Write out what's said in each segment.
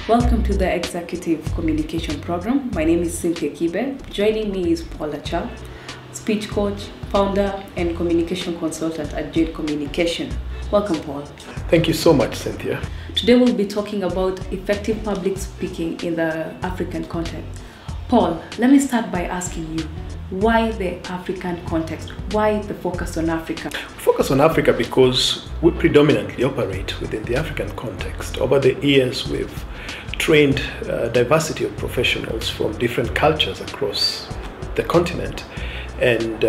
Welcome to the Executive Communication Program. My name is Cynthia Kibe. Joining me is Paul Achar, speech coach, founder, and communication consultant at Jade Communication. Welcome, Paul. Thank you so much, Cynthia. Today we'll be talking about effective public speaking in the African context. Paul, let me start by asking you, why the African context? Why the focus on Africa? We focus on Africa because we predominantly operate within the African context. Over the years, we've trained a diversity of professionals from different cultures across the continent, and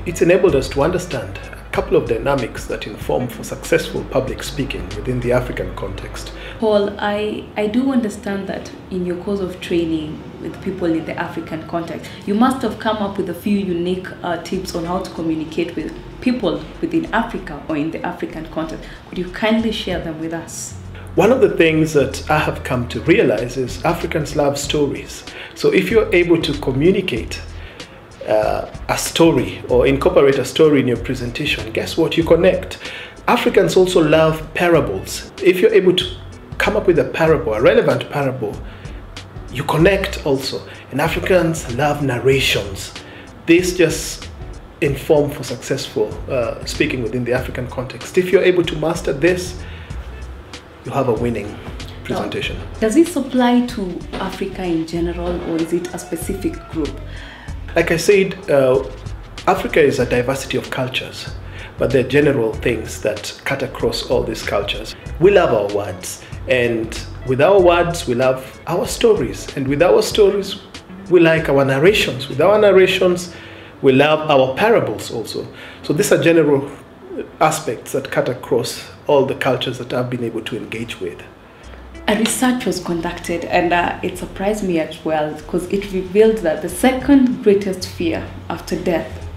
it's enabled us to understand a couple of dynamics that inform for successful public speaking within the African context. Paul, I do understand that in your course of training with people in the African context, you must have come up with a few unique tips on how to communicate with people within Africa or in the African context. Could you kindly share them with us? One of the things that I have come to realize is Africans love stories. So if you're able to communicate a story or incorporate a story in your presentation, guess what? You connect. Africans also love parables. If you're able to come up with a parable, a relevant parable, you connect also. And Africans love narrations. This just inform for successful speaking within the African context. If you're able to master this, you have a winning presentation. Now, does this apply to Africa in general, or is it a specific group? Like I said, Africa is a diversity of cultures, but there are general things that cut across all these cultures. We love our words, and with our words, we love our stories, and with our stories, we like our narrations. With our narrations, we love our parables also. So these are general aspects that cut across all the cultures that I've been able to engage with. A research was conducted, and it surprised me as well, because it revealed that the second greatest fear after death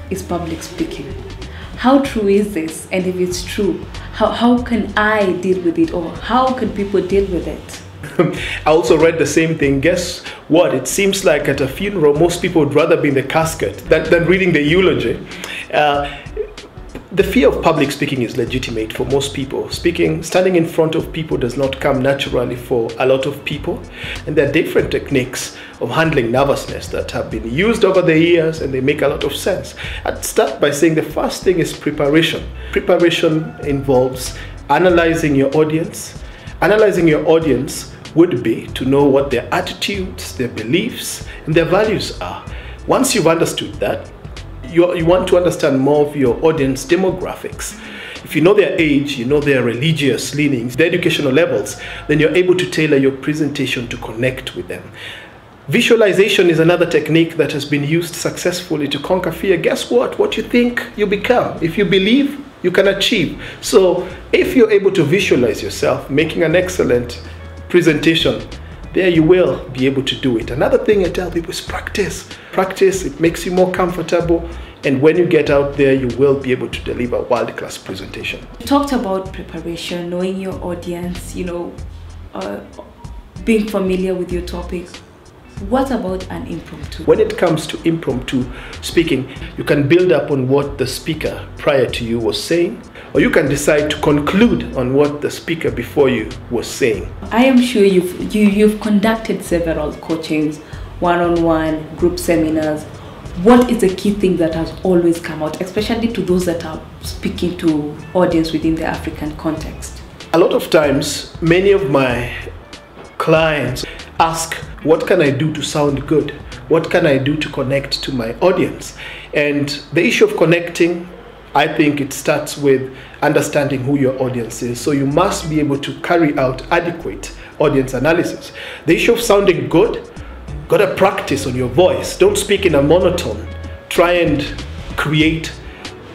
is public speaking. How true is this? And if it's true, how can I deal with it, or how can people deal with it? I also read the same thing. Guess what? It seems like at a funeral, most people would rather be in the casket than reading the eulogy. The fear of public speaking is legitimate for most people. Standing in front of people does not come naturally for a lot of people. And there are different techniques of handling nervousness that have been used over the years, and they make a lot of sense. I'd start by saying the first thing is preparation. Preparation involves analyzing your audience. Analyzing your audience would be to know what their attitudes, their beliefs, and their values are. Once you've understood that, you want to understand more of your audience demographics. If you know their age, you know their religious leanings, their educational levels, then you're able to tailor your presentation to connect with them. Visualization is another technique that has been used successfully to conquer fear. Guess what? What you think, you become. If you believe, you can achieve. So if you're able to visualize yourself making an excellent presentation, there you will be able to do it. Another thing I tell people is practice. Practice, it makes you more comfortable, and when you get out there, you will be able to deliver a world-class presentation. You talked about preparation, knowing your audience, being familiar with your topic. What about an impromptu? When it comes to impromptu speaking, you can build up on what the speaker prior to you was saying, or you can decide to conclude on what the speaker before you was saying. I am sure you've conducted several coachings, one-on-one, group seminars. What is the key thing that has always come out, especially to those that are speaking to audience within the African context? A lot of times, many of my clients ask, what can I do to sound good? What can I do to connect to my audience? And the issue of connecting, I think it starts with understanding who your audience is. So you must be able to carry out adequate audience analysis. The issue of sounding good, gotta practice on your voice. Don't speak in a monotone. Try and create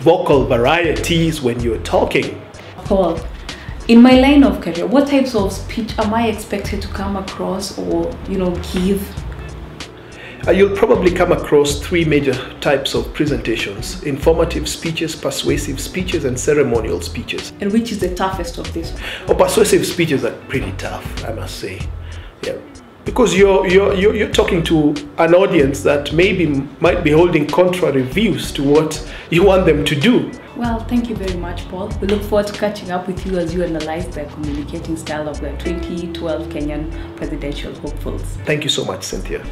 vocal varieties when you're talking. Paul, in my line of career, what types of speech am I expected to come across or, give? You'll probably come across three major types of presentations: informative speeches, persuasive speeches, and ceremonial speeches. And which is the toughest of these? Persuasive speeches are pretty tough, I must say. Yeah. Because you're talking to an audience that might be holding contrary views to what you want them to do. Well, thank you very much, Paul. We look forward to catching up with you as you analyze the communicating style of the 2012 Kenyan presidential hopefuls. Thank you so much, Cynthia.